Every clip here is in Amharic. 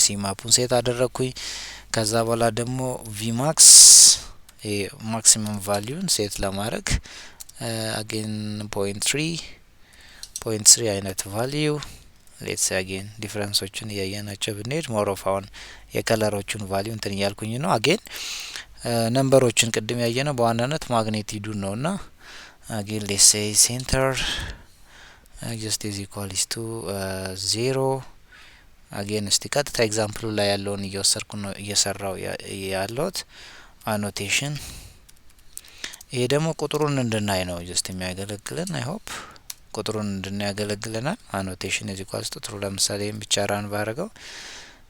ሲማፑን ሴት አደረኩኝ። ከዛ በኋላ ደግሞ ቪማክስ ማክሲመም ቫልዩን ሴት ለማድረግ አጌን 0.3 አይነት ቫልዩ ሌትስ አጌን ዲፈረንሶቹን እያየናቸው ብንሄድ ሞር ኦፍ አሁን የከለሮቹን ቫልዩ እንትን እያልኩኝ ነው። አጌን ነምበሮችን ቅድም ያየነው በዋናነት ማግኒቲዩዱን ነውና አጌን ሌትስ ሴይ ሴንተር just is equals to 0 አጌን እስቲ ቀጥታ ኤግዛምፕሉ ላይ ያለውን እየወሰድኩ ነው እየሰራው ያለሁት አኖቴሽን። ይሄ ደግሞ ቁጥሩን እንድናይ ነው just የሚያገለግለን አይ ሆፕ ቁጥሩን እንድናይ ያገለግለናል። አኖቴሽን is equals to true ለምሳሌ ብቻ ራን ባረገው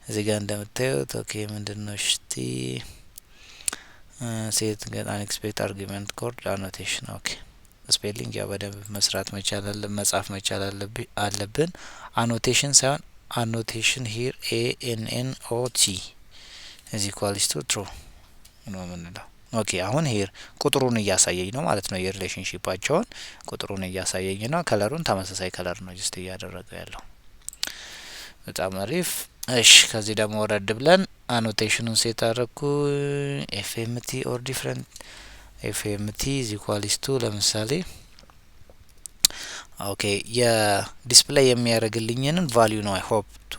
እዚህ ጋር እንደምታዩት ኦኬ ምንድነው እስቲ ሴት get unexpected argument code annotation ኦኬ ስፔሊንግ ያው በደንብ መስራት መቻል መጻፍ መቻል አለብን። አኖቴሽን ሳይሆን annotation here ANNOT is equals to true ነው ምንለው። ኦኬ አሁን ሄር ቁጥሩን እያሳየኝ ነው ማለት ነው። የሪሌሽንሺፓቸውን ቁጥሩን እያሳየኝ ነው። ከለሩን ተመሳሳይ ከለር ነው ጀስት እያደረገው ያለው። በጣም አሪፍ። እሺ ከዚህ ደግሞ ወረድ ብለን አኖቴሽኑን ሴት አደረኩ ኤፍኤምቲ ኦር ዲፈረንት ኤፍኤምቲ is equals to ለምሳሌ ኦኬ የዲስፕሌይ የሚያደርግልኝን ቫልዩ ነው አይ ሆፕ ቱ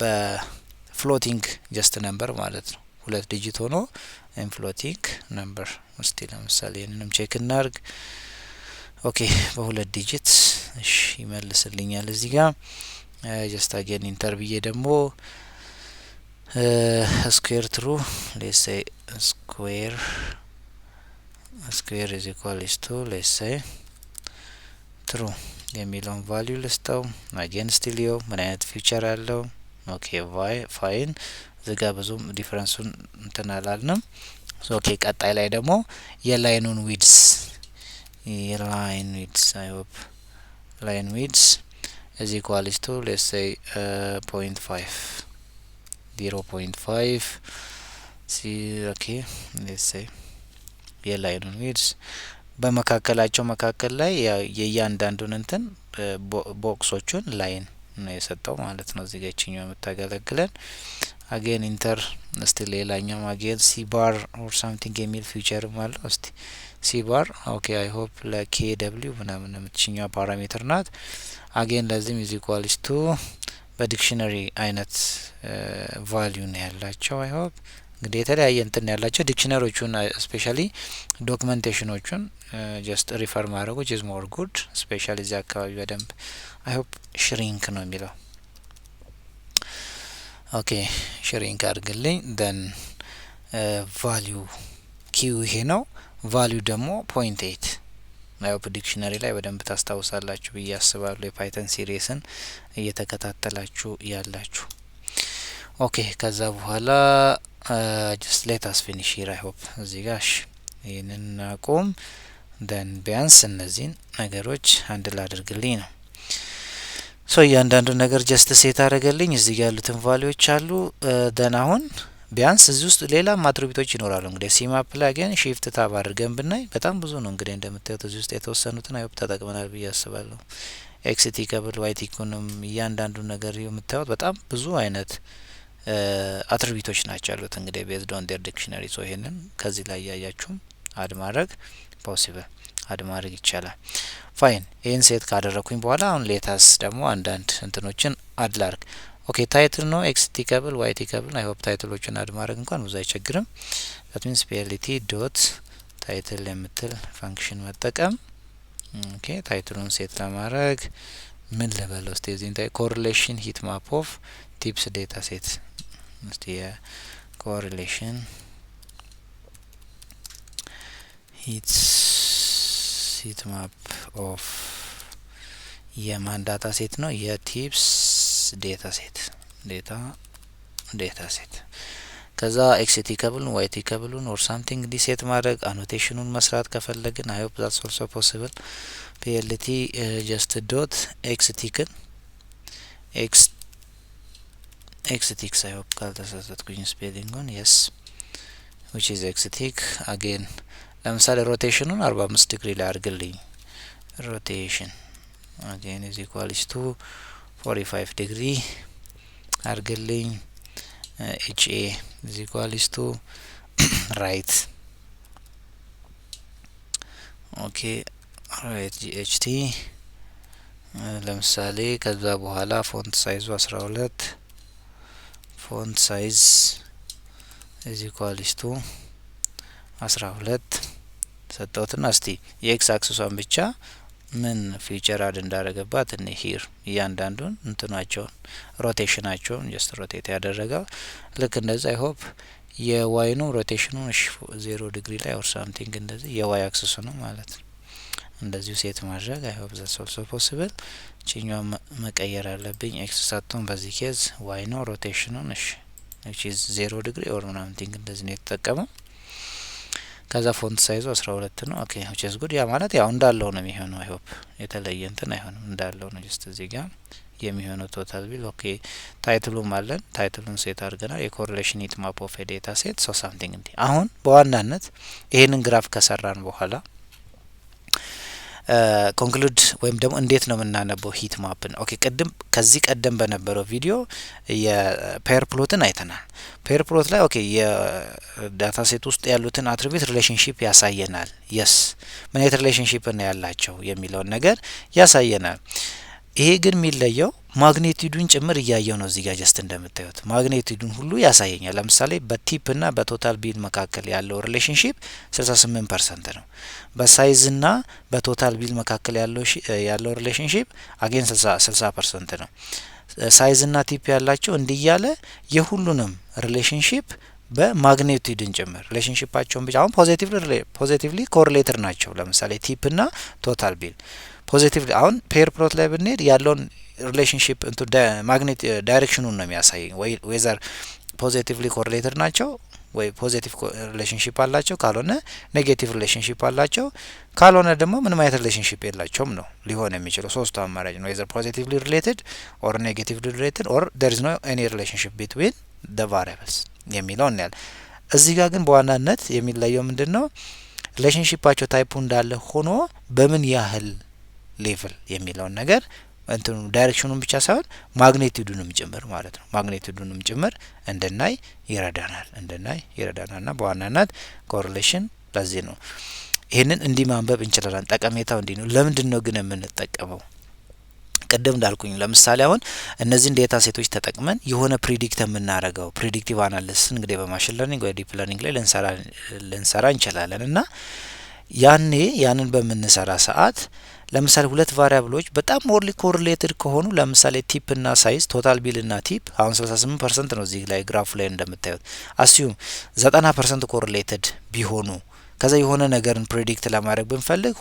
በፍሎቲንግ ጀስት ነምበር ማለት ነው። ሁለት ዲጂት ሆኖ ፍሎቲንግ ነምበር እስቲ ለምሳሌ እንንም ቼክ እናርግ። ኦኬ በሁለት ዲጂት እሺ ይመልስልኛል እዚህ ጋር ጀስት አጌን ኢንተር ብዬ ደግሞ ስኩዌር ትሩ ሌትስ ሴይ ስኩዌር is equals to let's say true የሚለውን ቫልዩ ልስጠው። አጌን ስቲሊዮ ምን አይነት ፊቸር አለው? ኦኬ ፋይን ዝጋ ብዙም ዲፈረንሱን እንትን አላልንም። ኦኬ ቀጣይ ላይ ደግሞ የላይኑን ዊድስ አይ ሆፕ ላይን ዊድስ is equals to let's say 0.5 see okay let's say የላይኑን ዊድስ በመካከላቸው መካከል ላይ የእያንዳንዱን እንትን ቦክሶቹን ላይን ነው የሰጠው ማለት ነው። እዚህ ጋር እቺኛው የምታገለግለን አጌን ኢንተር እስቲ ሌላኛው አጌን ሲ ባር ኦር ሳምቲንግ የሚል ፊቸር ማለት እስቲ ሲ ባር ኦኬ አይ ሆፕ ለኬ ደብሊው ምናምን የምትችኛው ፓራሜትር ናት። አጌን ለዚህም is equals to በዲክሽነሪ አይነት ቫልዩ ነው ያላቸው አይ ሆፕ እንግዲህ የተለያየ እንትን ያላቸው ዲክሽነሪዎቹን ስፔሻሊ ዶክመንቴሽኖቹን ጀስት ሪፈር ማድረጉ is more good ስፔሻሊ እዚህ አካባቢ በደንብ አይ ሆፕ ሽሪንክ ነው የሚለው ኦኬ ሽሪንክ አድርግልኝ then ቫልዩ ኪው ይሄ ነው። ቫልዩ ደግሞ 0.8 አይ ሆፕ ዲክሽነሪ ላይ በደንብ ታስታውሳላችሁ ብዬ አስባለሁ የፓይተን ሲሪስን እየተከታተላችሁ ያላችሁ። ኦኬ ከዛ በኋላ just let us finish here I hope እዚህ ጋር ይሄንን አቆም then ቢያንስ እነዚህን ነገሮች ሃንድል አድርግልኝ ነው። ሶ እያንዳንዱ ነገር ጀስት ሴት አደረገልኝ እዚህ ጋር ያሉትን ቫልዩዎች አሉ። then አሁን ቢያንስ እዚህ ውስጥ ሌላም አትሪቢዩቶች ይኖራሉ። እንግዲህ ሲማፕ ላይ ግን ሺፍት ታብ አድርገን ብናይ በጣም ብዙ ነው። እንግዲህ እንደምታዩት እዚህ ውስጥ የተወሰኑትን አይ ሆፕ ተጠቅመናል ብዬ አስባለሁ። ኤክስቲ ከብል ዋይቲ ኢኮኖም እያንዳንዱ ነገር የምታዩት በጣም ብዙ አይነት አትሪቢዩቶች ናቸው ያሉት እንግዲህ ቤዝድ ኦን ዴር ዲክሽነሪ። ሶ ይሄንን ከዚህ ላይ ያያችሁም አድ ማድረግ ፖሲብል አድ ማድረግ ይቻላል። ፋይን ይሄን ሴት ካደረኩኝ በኋላ አሁን ሌታስ ደግሞ አንዳንድ እንትኖችን አድ ላርግ። ኦኬ ታይትል ነው ኤክስቲ ከብል ዋይቲ ከብል አይ ሆፕ ታይትሎችን አድ ማድረግ እንኳን ብዙ አይቸግርም። that means plt ዶት ታይትል የምትል ፋንክሽን መጠቀም ኦኬ ታይትሉን ሴት ለማድረግ ምን ልበለው እስቲ እዚህ ኮሪሌሽን ሂት ማፕ ኦፍ ቲፕስ ዴታ ሴት እስቲ ኮሪሌሽን ሂት ማፕ ኦፍ የማን ዳታ ሴት ነው? የቲፕስ ዴታ ሴት ሴት ከዛ ኤክስቲ ከብሉን ዋይቲ ከብሉን ኦር ሳምቲንግ ዲሴት ማድረግ አኖቴሽኑን መስራት ከፈለግን አይ ሆፕ ዛትስ ኦልሶ ፖሲብል plt just dot xtick xtick I hope ካልተሳሳትኩኝ ስፔሊንጉን yes which is xtick again ለምሳሌ ሮቴሽኑን 45 ዲግሪ ላይ አድርግልኝ rotation again is equals to 45 degree አርግልኝ HA is equals to right ኦኬ right GHT ለምሳሌ ከዛ በኋላ ፎንት ሳይዙ 12 ፎንት ሳይዝ is equals to 12 ሰጠውትና እስቲ የኤክስ አክሰሷን ብቻ ምን ፊቸር አድ እንዳረገባት እኔ ሂር እያንዳንዱን እንትናቸውን ሮቴሽናቸውን ጀስት ሮቴት ያደረገው ልክ እንደዛ አይ ሆፕ የዋይ ነው ሮቴሽኑ 0 ዲግሪ ላይ ኦር ሳምቲንግ እንደዚህ የዋይ አክሰስ ነው ማለት ነው። እንደዚሁ ሴት ማድረግ አይ ሆፕ ዛትስ ኦልሶ ፖሲብል። ቺኛው መቀየር አለብኝ ኤክስ ሳትሆን በዚህ ኬዝ ዋይ ነው ሮቴሽኑን which is 0 ዲግሪ ኦር ሳምቲንግ እንደዚህ ነው የተጠቀመው። ከዛ ፎንት ሳይዙ 12 ነው ኦኬ which is good ያ ማለት ያው እንዳለው ነው የሚሆነው አይ ሆፕ የተለየ እንትን አይሆንም እንዳለው ነው ጀስት እዚህ ጋር የሚሆነው ቶታል ቢል ኦኬ ታይትሉም አለን ታይትሉን ሴት አድርገናል የኮሪሌሽን ሂት ማፕ ኦፍ ዴታ ሴት ሶ ሳምቲንግ እንዲ አሁን በዋናነት ይሄንን ግራፍ ከሰራን በኋላ ኮንክሉድ ወይም ደግሞ እንዴት ነው የምናነበው ሂት ማፕን ኦኬ ከዚህ ቀደም በነበረው ቪዲዮ የፔር ፕሎትን አይተናል። ፔር ፕሎት ላይ ኦኬ የዳታ ሴት ውስጥ ያሉትን አትሪቢዩት ሪሌሽንሺፕ ያሳየናል የስ ምን አይነት ሪሌሽንሺፕ ነው ያላቸው የሚለውን ነገር ያሳየናል። ይሄ ግን የሚለየው ማግኒቲዩዱን ጭምር እያየው ነው እዚህ ጋር ጀስት እንደምታዩት ማግኒቲዩዱን ሁሉ ያሳየኛል። ለምሳሌ በቲፕ እና በቶታል ቢል መካከል ያለው ሪሌሽንሺፕ 68% ነው። በሳይዝ እና በቶታል ቢል መካከል ያለው ሪሌሽንሺፕ አጌን 60% ነው። ሳይዝ እና ቲፕ ያላቸው እንዲያለ የሁሉንም ሪሌሽንሺፕ በማግኒቲዩድን ጭምር ሪሌሽንሺፓቸውን ብቻ አሁን ፖዚቲቭሊ ኮሪሌትድ ናቸው። ለምሳሌ ቲፕ እና ቶታል ቢል ፖዚቲቭሊ አሁን ፔር ፕሎት ላይ ብንሄድ ያለውን ሪሌሽንሺፕ እንቱ ማግኔት ዳይሬክሽኑን ነው የሚያሳየኝ ወይ ዌዘር ፖዚቲቭሊ ኮሪሌትድ ናቸው ወይ ፖዚቲቭ ሪሌሽንሺፕ አላቸው ካልሆነ ኔጌቲቭ ሪሌሽንሺፕ አላቸው ካልሆነ ደግሞ ምንም አይነት ሪሌሽንሺፕ የላቸውም ነው ሊሆን የሚችለው ሶስቱ አማራጭ ነው ዌዘር ፖዚቲቭሊ ሪሌትድ ኦር ኔጌቲቭሊ ሪሌትድ ኦር there is no any relationship between the variables የሚለው ነው። እዚህ ጋር ግን በዋናነት የሚለየው ምንድነው ሪሌሽንሺፓቸው ታይፑ እንዳለ ሆኖ በምን ያህል ሌቭል የሚለውን ነገር እንትኑ ዳይሬክሽኑን ብቻ ሳይሆን ማግኒቲዩዱንም ጭምር ማለት ነው ማግኒቲዩዱንም ጭምር እንድናይ ይረዳናልና በዋናነት ኮሪሌሽን ለዚህ ነው ይሄንን እንዲ ማንበብ እንችላለን። ጠቀሜታው እንዲ ነው። ለምንድን ነው ግን የምንጠቀመው? ቀደም እንዳልኩኝ ለምሳሌ አሁን እነዚህን ዴታ ሴቶች ተጠቅመን የሆነ ፕሪዲክት የምናረገው ፕሪዲክቲቭ አናሊሲስ እንግዲህ በማሽን ለርኒንግ ወይ ዲፕ ለርኒንግ ላይ ልንሰራ እንችላለን እና ያንን በምንሰራ ሰዓት ለምሳሌ ሁለት ቫሪያብሎች በጣም ሞርሊ ኮሪሌትድ ከሆኑ ለምሳሌ ቲፕ እና ሳይዝ ቶታል ቢል እና ቲፕ አሁን 68% ነው እዚህ ላይ ግራፉ ላይ እንደምታዩት አስዩም 90% ኮሪሌትድ ቢሆኑ ከዛ የሆነ ነገርን ፕሬዲክት ለማድረግ ብንፈልግ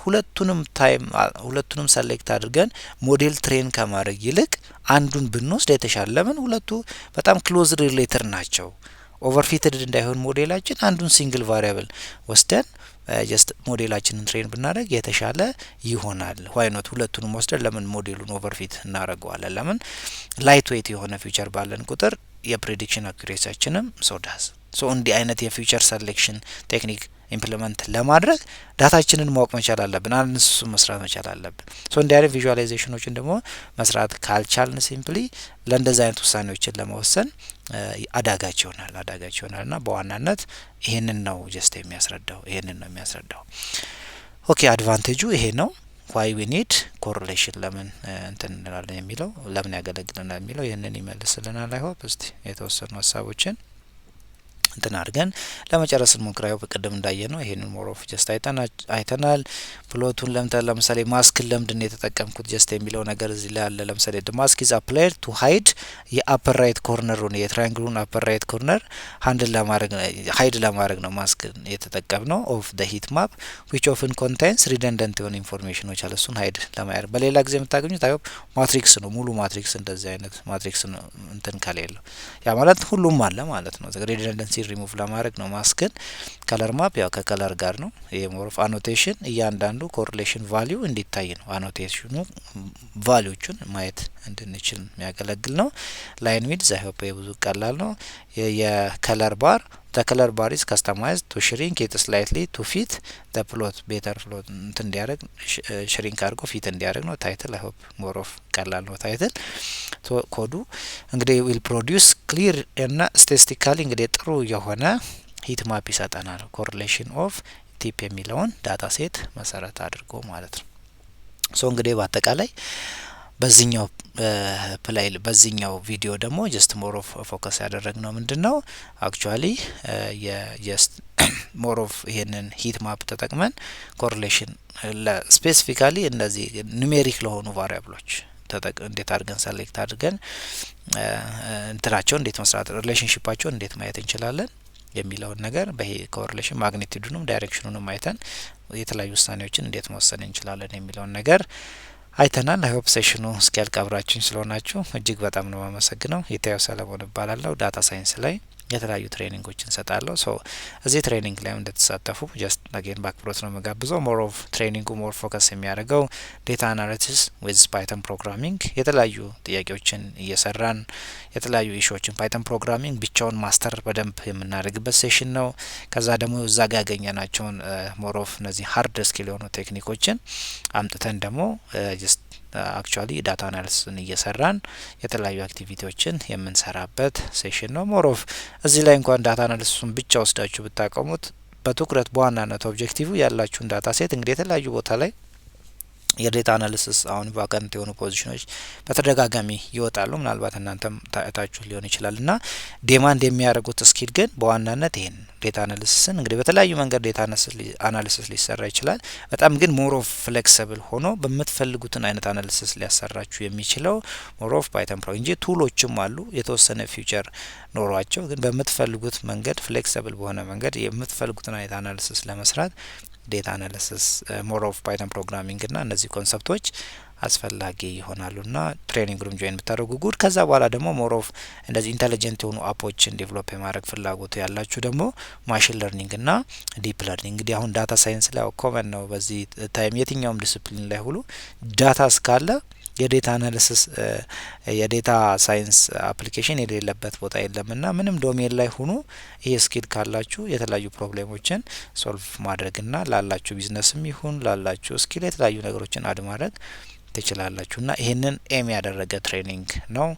ሁለቱንም ሰሌክት አድርገን ሞዴል ትሬን ከማድረግ ይልቅ አንዱን ብንወስድ የተሻለ ለምን ሁለቱ በጣም ክሎዝ ሪሌትድ ናቸው ኦቨርፊትድ እንዳይሆን ሞዴላችን አንዱን ሲንግል ቫሪያብል ወስደን ጀስት ሞዴላችንን ትሬን ብናደርግ የተሻለ ይሆናል። ዋይ ኖት ሁለቱንም ወስደን ለምን ሞዴሉን ኦቨርፊት እናደርገዋለን? ለምን ላይት ዌት የሆነ ፊቸር ባለን ቁጥር የፕሬዲክሽን አኩሬሲያችንም ሶዳስ እንዲህ አይነት የፊቸር ሴሌክሽን ቴክኒክ ኢምፕሊመንት ለማድረግ ዳታችንን ማወቅ መቻል አለብን። አንሱ መስራት መቻል አለብን። እንዲህ አይነት ቪዥዋላይዜሽኖችን ደግሞ መስራት ካልቻልን ሲምፕሊ ለእንደዚህ አይነት ውሳኔዎችን ለመወሰን አዳጋች ይሆናልና በዋናነት ይሄንን ነው ጀስት የሚያስረዳው ኦኬ አድቫንቴጁ ይሄ ነው። why we need correlation ለምን እንትን እንላለን የሚለው ለምን ያገለግለናል የሚለው ይሄንን ይመልስልናል። አይ ሆፕ እስቲ የተወሰኑ ሀሳቦችን እንትን አድርገን ለመጨረስ እንሞክራው። በቀደም እንዳየነው ይሄንን ሞር ኦፍ ጀስት አይተናል። ፕሎቱን ለምሳሌ ማስክ ለምንድን የተጠቀምኩት ጀስት የሚለው ነገር እዚህ ላይ አለ። ለምሳሌ the mask is applied to hide የአፐር ራይት ኮርነሩን የትራያንግሉን አፐር ራይት ኮርነር ሃይድ ለማድረግ ነው ማስክ የተጠቀምነው of the heat map which often contains redundant የሆነ ኢንፎርሜሽን አለ እሱን ሃይድ ለማድረግ። በሌላ ጊዜ የምታገኙት አይ ሆፕ ማትሪክስ ነው ሙሉ ማትሪክስ እንደዚህ አይነት ማትሪክስ ነው እንትን ከሌለው ያ ማለት ሁሉም አለ ማለት ነው። redundancy ሪሙቭ ለማድረግ ነው። ማስክን ከለር ማፕ ያው ከከለር ጋር ነው። ይሄ ሞር ኦፍ አኖቴሽን እያንዳንዱ ኮሪሌሽን ቫልዩ እንዲታይ ነው። አኖቴሽኑ ቫልዩዎቹን ማየት እንድንችል የሚያገለግል ነው። ላይን ዊድዝ አይ ሆፕ ብዙ ቀላል ነው። የከለር ባር the color bar is customized to shrink it slightly to fit the plot better plot እንትን እንዲያደርግ ሽሪንክ አድርጎ ፊት እንዲያደርግ ነው። ታይትል አይ ሆፕ ሞር ኦፍ ቀላል ነው ታይትል። ኮዱ እንግዲህ ዊል ፕሮዲዩስ ክሊር እና ስታቲስቲካሊ እንግዲህ ጥሩ የሆነ ሂት ማፕ ይሰጠናል። ኮሪሌሽን ኦፍ ቲፕ የሚለውን ዳታ ሴት መሰረት አድርጎ ማለት ነው። ሶ እንግዲህ በአጠቃላይ በዚህኛው በዚህኛው ቪዲዮ ደግሞ ጀስት ሞር ኦፍ ፎከስ ያደረግነው ምንድነው አክቹአሊ ሞር ኦፍ ይሄንን ሂት ማፕ ተጠቅመን ኮሪሌሽን ለስፔሲፊካሊ እነዚህ ኑሜሪክ ለሆኑ ቫሪያብሎች እንዴት አድርገን ሰሌክት አድርገን እንትናቸው እንዴት መስራት ሪሌሽንሺፓቸው እንዴት ማየት እንችላለን የሚለውን ነገር በይሄ ኮሪሌሽን ማግኒቲዩዱንም ዳይሬክሽኑንም አይተን የተለያዩ ውሳኔዎችን እንዴት መወሰን እንችላለን የሚለውን ነገር አይተናል። አይ ሆፕ ሴሽኑ እስኪያልቅ አብራችሁኝ ስለሆናችሁ እጅግ በጣም ነው ማመሰግነው። የታየው ሰለሞን እባላለሁ። ዳታ ሳይንስ ላይ የተለያዩ ትሬኒንጎችን ሰጣለሁ። ሶ እዚህ ትሬኒንግ ላይ እንድትሳተፉ ጀስት አጌን በአክብሮት ነው መጋብዘው። ሞር ኦፍ ትሬኒንጉ ሞር ፎከስ የሚያደርገው ዴታ አናሊሲስ ዊዝ ፓይተን ፕሮግራሚንግ የተለያዩ ጥያቄዎችን እየሰራን የተለያዩ ኢሹዎችን ፓይተን ፕሮግራሚንግ ብቻውን ማስተር በደንብ የምናደርግበት ሴሽን ነው። ከዛ ደግሞ እዛ ጋር ያገኘናቸውን ሞር ኦፍ እነዚህ ሀርድ ስኪል የሆኑ ቴክኒኮችን አምጥተን ደግሞ ጀስት አክቹአሊ ዳታ አናሊሲስን እየሰራን የተለያዩ አክቲቪቲዎችን የምንሰራበት ሴሽን ነው። ሞር ኦፍ እዚህ ላይ እንኳን ዳታ አናሊሲሱን ብቻ ወስዳችሁ ብታቆሙት በትኩረት በዋናነት ኦብጀክቲቭ ያላችሁን ዳታ ሴት እንግዲህ የተለያዩ ቦታ ላይ የዴታ አናሊሲስ አሁን ቫካንት የሆኑ ፖዚሽኖች በተደጋጋሚ ይወጣሉ። ምናልባት እናንተም ታያታችሁ ሊሆን ይችላልና ዴማንድ የሚያደርጉት ስኪል ግን በዋናነት ይሄን ዴታ አናሊሲስን እንግዲህ በተለያዩ መንገድ ዴታ አናሊሲስ ሊሰራ ይችላል። በጣም ግን ሞር ኦፍ ፍሌክሲብል ሆኖ በምትፈልጉትን አይነት አናሊሲስ ሊያሰራችሁ የሚችለው ሞር ኦፍ ፓይተን ፕሮ እንጂ ቱሎችም አሉ የተወሰነ ፊውቸር ኖሯቸው ግን በምትፈልጉት መንገድ ፍሌክሲብል በሆነ መንገድ የምትፈልጉትን አይነት አናሊሲስ ለመስራት ዴታ አናሊሲስ ሞር ኦፍ ፓይተን ፕሮግራሚንግ እና እነዚህ ኮንሰፕቶች አስፈላጊ ይሆናሉና ትሬኒንግ ሩም ጆይን ብታደርጉ ጉድ። ከዛ በኋላ ደግሞ ሞር ኦፍ እንደዚህ ኢንተሊጀንት የሆኑ አፖችን ዴቨሎፕ የማድረግ ፍላጎቱ ያላችሁ ደግሞ ማሽን ለርኒንግ እና ዲፕ ለርኒንግ እንግዲህ አሁን ዳታ ሳይንስ ላይ ኮመን ነው። በዚህ ታይም የትኛውም ዲሲፕሊን ላይ ሁሉ ዳታ እስካለ የዴታ አናሊሲስ የዴታ ሳይንስ አፕሊኬሽን የሌለበት ቦታ የለምና ምንም ዶሜን ላይ ሁኑ ይሄ ስኪል ካላችሁ የተለያዩ ፕሮብሌሞችን ሶልቭ ማድረግና ላላችሁ ቢዝነስም ይሁን ላላችሁ ስኪል የተለያዩ ነገሮችን አድ ማድረግ ትችላላችሁና ይሄንን ኤም ያደረገ ትሬኒንግ ነው።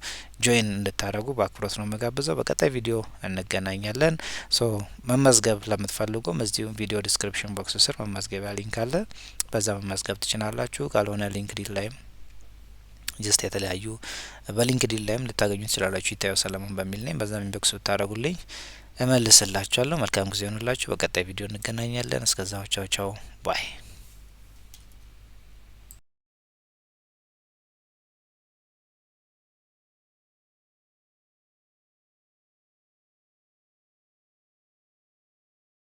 ጆይን እንድታደርጉ በአክብሮት ነው መጋብዘው። በቀጣይ ቪዲዮ እንገናኛለን። ሶ መመዝገብ ለምትፈልጉም እዚሁ ቪዲዮ ዲስክሪፕሽን ቦክስ ስር መመዝገቢያ ሊንክ አለ። በዛ መመዝገብ ትችላላችሁ። ካልሆነ ሊንክድኢን ላይም ጀስት የተለያዩ በሊንክድኢን ላይም ልታገኙ ትችላላችሁ። ይታየው ሰለሞን በሚል ነኝ። በዛ ኢንቦክስ ብታደርጉልኝ እመልስላችኋለሁ። መልካም ጊዜ ይሁንላችሁ። በቀጣይ ቪዲዮ እንገናኛለን። እስከዛው ቻው ቻው ባይ